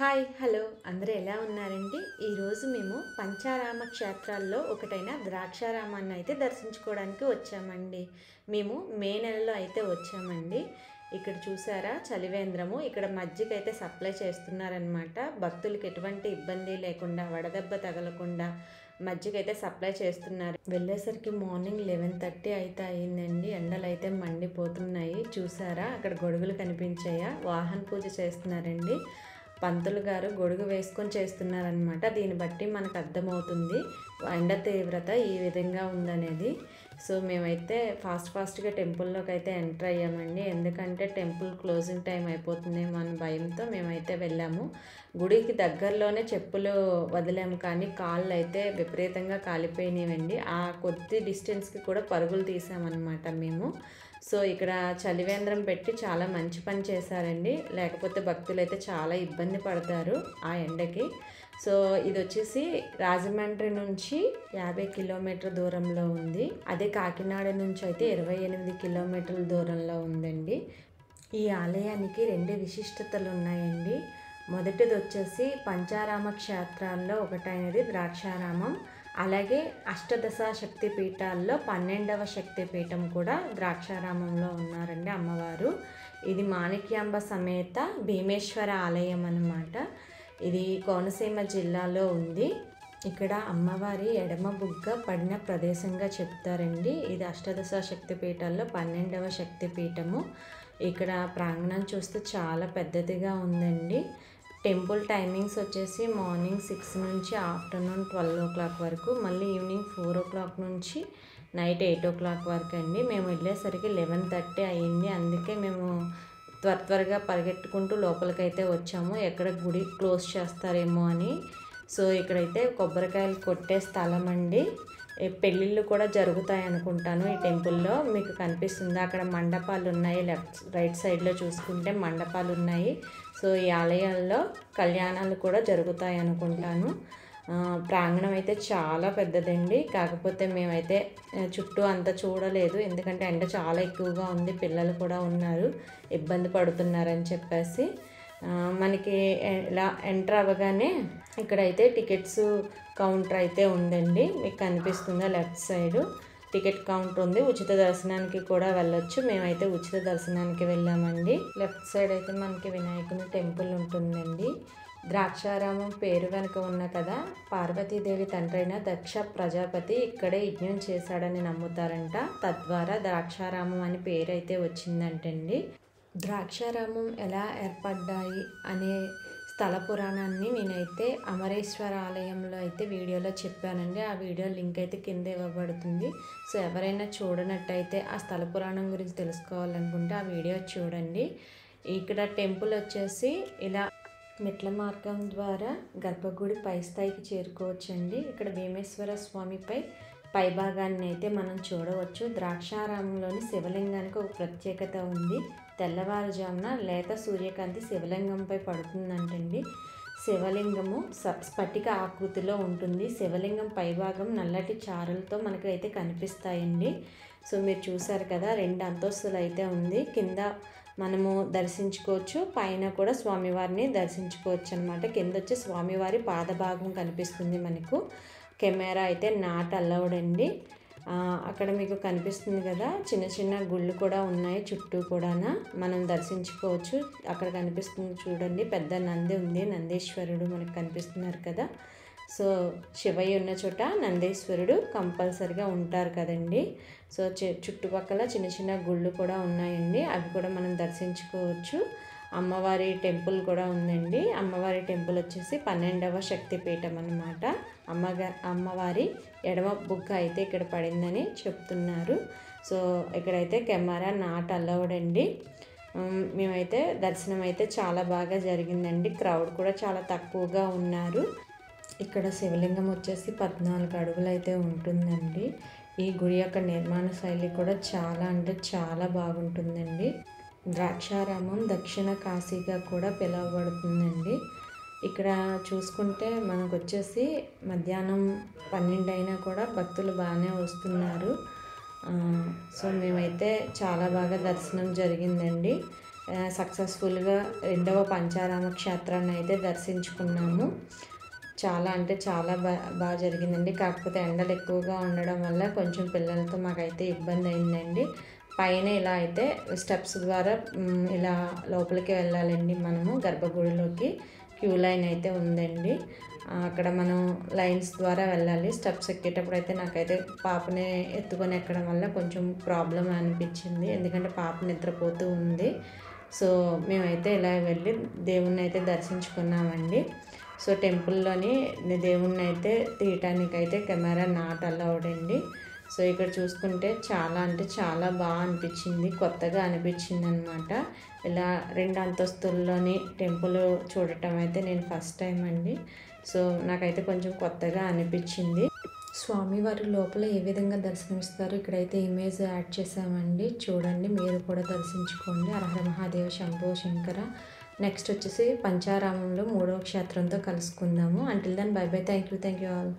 Hi hello అందరూ ఎలా ఉన్నారండి? ఈరోజు మేము పంచారామ క్షేత్రాల్లో ఒకటైన ద్రాక్షారామాన్ని అయితే దర్శించుకోవడానికి వచ్చామండి. మేము మే నెలలో అయితే వచ్చామండి. ఇక్కడ చూసారా చలివేంద్రము, ఇక్కడ మజ్జిగ అయితే సప్లై చేస్తున్నారనమాట. భక్తులకి ఎటువంటి ఇబ్బంది లేకుండా, వడదెబ్బ తగలకుండా మజ్జిగ అయితే సప్లై చేస్తున్నారు. వెళ్ళేసరికి మార్నింగ్ 11:30 అయితే అయిందండి. ఎండలు అయితే మండిపోతున్నాయి. చూసారా అక్కడ గొడుగులు కనిపించాయా? వాహన పూజ చేస్తున్నారండి. పంతులు గారు గొడుగు వేసుకొని చేస్తున్నారనమాట. దీన్ని బట్టి మనకు అర్థమవుతుంది ఎండ తీవ్రత ఈ విధంగా ఉందనేది. సో మేమైతే ఫాస్ట్గా టెంపుల్లోకి అయితే ఎంటర్ అయ్యామండి. ఎందుకంటే టెంపుల్ క్లోజింగ్ టైం అయిపోతుందేమో అని భయంతో మేమైతే వెళ్ళాము. గుడికి దగ్గరలోనే చెప్పులు వదిలాము, కానీ కాళ్ళు అయితే విపరీతంగా కాలిపోయినాయండి. ఆ కొద్ది డిస్టెన్స్కి కూడా పరుగులు తీసామన్నమాట మేము. సో ఇక్కడ చలివేంద్రం పెట్టి చాలా మంచి పని చేశారండి. లేకపోతే భక్తులు అయితే చాలా ఇబ్బంది పడతారు ఆ ఎండకి. సో ఇది వచ్చేసి రాజమండ్రి నుంచి 50 కిలోమీటర్ దూరంలో ఉంది. అదే కాకినాడ నుంచి అయితే 28 కిలోమీటర్ల దూరంలో ఉందండి. ఈ ఆలయానికి 2 విశిష్టతలు ఉన్నాయండి. మొదటిది వచ్చేసి పంచారామ క్షేత్రాల్లో ఒకటైనది ద్రాక్షారామం. అలాగే అష్టదశ శక్తి పీఠాల్లో 12వ శక్తి పీఠం కూడా ద్రాక్షారామంలో ఉన్నారండి అమ్మవారు. ఇది మాణిక్యాంబ సమేత భీమేశ్వర ఆలయం అన్నమాట. ఇది కోనసీమ జిల్లాలో ఉంది. ఇక్కడ అమ్మవారి ఎడమ బుగ్గ పడిన ప్రదేశంగా చెప్తారండి. ఇది అష్టదశ శక్తి పీఠాల్లో 12వ శక్తి పీఠము. ఇక్కడ ప్రాంగణం చూస్తే చాలా పెద్దదిగా ఉందండి. టెంపుల్ టైమింగ్స్ వచ్చేసి మార్నింగ్ 6 నుంచి ఆఫ్టర్నూన్ 12 o'clock వరకు, మళ్ళీ ఈవినింగ్ 4 o'clock నుంచి నైట్ 8 o'clock వరకు అండి. మేము వెళ్ళేసరికి 11:30 అయ్యింది. అందుకే మేము త్వరగా పరిగెట్టుకుంటూ లోపలికైతే వచ్చాము, ఎక్కడ గుడి క్లోజ్ చేస్తారేమో అని. సో ఇక్కడైతే కొబ్బరికాయలు కొట్టే స్థలం అండి. పెళ్ళిళ్ళు కూడా జరుగుతాయి అనుకుంటాను ఈ టెంపుల్లో. మీకు కనిపిస్తుంది అక్కడ మండపాలు ఉన్నాయి. రైట్ సైడ్లో చూసుకుంటే మండపాలు ఉన్నాయి. సో ఈ ఆలయాల్లో కళ్యాణాలు కూడా జరుగుతాయి అనుకుంటాను. ప్రాంగణం అయితే చాలా పెద్దదండి. కాకపోతే మేమైతే చుట్టూ అంతా చూడలేదు, ఎందుకంటే ఎండ చాలా ఎక్కువగా ఉంది, పిల్లలు కూడా ఉన్నారు, ఇబ్బంది పడుతున్నారని చెప్పేసి. మనకి ఇలా ఎంటర్ అవ్వగానే ఇక్కడైతే టికెట్స్ కౌంటర్ అయితే ఉందండి. మీకు కనిపిస్తుందా లెఫ్ట్ సైడు టికెట్ కౌంటర్ ఉంది. ఉచిత దర్శనానికి కూడా వెళ్ళొచ్చు. మేమైతే ఉచిత దర్శనానికి వెళ్ళామండి. లెఫ్ట్ సైడ్ అయితే మనకి వినాయకుని టెంపుల్ ఉంటుందండి. ద్రాక్షారామం పేరు వెనుక ఉన్న కదా, పార్వతీదేవి తండ్రైన దక్ష ప్రజాపతి ఇక్కడే యజ్ఞం చేశాడని నమ్ముతారంట. తద్వారా ద్రాక్షారామం అని పేరు అయితే వచ్చిందంటండి. ద్రాక్షారామం ఎలా ఏర్పడ్డాయి అనే స్థల పురాణాన్ని నేనైతే అమరేశ్వర ఆలయంలో అయితే వీడియోలో చెప్పానండి. ఆ వీడియో లింక్ అయితే కింద ఇవ్వబడుతుంది. సో ఎవరైనా చూడనట్టయితే, ఆ స్థల పురాణం గురించి తెలుసుకోవాలనుకుంటే ఆ వీడియో చూడండి. ఇక్కడ టెంపుల్ వచ్చేసి ఇలా మెట్ల మార్గం ద్వారా గర్భగుడి పై స్థాయికి చేరుకోవచ్చండి. ఇక్కడ భీమేశ్వర స్వామిపై పైభాగాన్ని అయితే మనం చూడవచ్చు. ద్రాక్షారామంలోని శివలింగానికి ఒక ప్రత్యేకత ఉంది. తెల్లవారుజామున లేత సూర్యకాంతి శివలింగంపై పడుతుందంటండి. శివలింగము స్ఫటిక ఆకృతిలో ఉంటుంది. శివలింగం పైభాగం నల్లటి చారలతో మనకైతే కనిపిస్తాయండి. సో మీరు చూసారు కదా, 2 అంతస్తులు అయితే ఉంది. కింద మనము దర్శించుకోవచ్చు, పైన కూడా స్వామివారిని దర్శించుకోవచ్చు అనమాట. కింద వచ్చి స్వామివారి పాదభాగం కనిపిస్తుంది మనకు. కెమెరా అయితే నాట్ అలౌడ్ అండి. అక్కడ మీకు కనిపిస్తుంది కదా, చిన్న గుళ్ళు కూడా ఉన్నాయి చుట్టూ కూడా మనం దర్శించుకోవచ్చు. అక్కడ కనిపిస్తుంది చూడండి, పెద్ద నంది ఉంది, నందీశ్వరుడు మనకు కనిపిస్తున్నారు కదా. సో శివయ్య ఉన్న చోట నందీశ్వరుడు కంపల్సరిగా ఉంటారు కదండి. సో చుట్టుపక్కల చిన్న గుళ్ళు కూడా ఉన్నాయండి, అవి కూడా మనం దర్శించుకోవచ్చు. అమ్మవారి టెంపుల్ కూడా ఉందండి. అమ్మవారి టెంపుల్ వచ్చేసి 12వ శక్తి పీఠం అన్నమాట. అమ్మవారి ఎడమ బుగ్గ అయితే ఇక్కడ పడిందని చెప్తున్నారు. సో ఇక్కడైతే కెమెరా నాట్ అలౌడ్ అండి. మేమైతే దర్శనం అయితే చాలా బాగా జరిగిందండి. క్రౌడ్ కూడా చాలా తక్కువగా ఉన్నారు. ఇక్కడ శివలింగం వచ్చేసి 14 అడుగులు అయితే ఉంటుందండి. ఈ గుడి యొక్క నిర్మాణ శైలి కూడా చాలా అంటే చాలా బాగుంటుందండి. ద్రాక్షారామం దక్షిణ కాశీగా కూడా పిలువబడుతుందండి. ఇక్కడ చూసుకుంటే మనకు వచ్చేసి మధ్యాహ్నం 12 అయినా కూడా భక్తులు బాగానే వస్తున్నారు. సో మేమైతే చాలా బాగా దర్శనం జరిగిందండి. సక్సెస్ఫుల్గా రెండవ పంచారామ క్షేత్రాన్ని అయితే దర్శించుకున్నాము. చాలా అంటే చాలా బాగా జరిగిందండి. కాకపోతే ఎండలు ఎక్కువగా ఉండడం వల్ల కొంచెం పిల్లలతో మాకైతే ఇబ్బంది అయిందండి. పైన ఇలా అయితే స్టెప్స్ ద్వారా ఇలా లోపలికి వెళ్ళాలండి. మనము గర్భగుడిలోకి క్యూ లైన్ అయితే ఉందండి. అక్కడ మనం లైన్స్ ద్వారా వెళ్ళాలి. స్టెప్స్ ఎక్కేటప్పుడు అయితే నాకైతే పాపని ఎత్తుకొని ఎక్కడం వల్ల కొంచెం ప్రాబ్లం అనిపించింది, ఎందుకంటే పాప నిద్రపోతూ ఉంది. సో మేమైతే ఇలా వెళ్ళి దేవుణ్ణి అయితే దర్శించుకున్నామండి. సో టెంపుల్లోని దేవుణ్ణి అయితే తీయటానికైతే కెమెరా నాట్ అలౌడ్ అండి. సో ఇక్కడ చూసుకుంటే చాలా అంటే చాలా బాగా అనిపించింది, కొత్తగా అనిపించింది అనమాట. ఇలా 2 అంతస్తుల్లోని టెంపుల్ చూడటం అయితే నేను ఫస్ట్ టైం అండి. సో నాకైతే కొంచెం కొత్తగా అనిపించింది. స్వామివారి లోపల ఏ విధంగా దర్శనమిస్తారో ఇక్కడైతే ఇమేజ్ యాడ్ చేసామండి. చూడండి, మీరు కూడా దర్శించుకోండి. హరహర మహాదేవ శంభో శంకర. నెక్స్ట్ వచ్చేసి పంచారామంలో 3వ క్షేత్రంతో కలుసుకుందాము. Until then bye bye. Thank you all.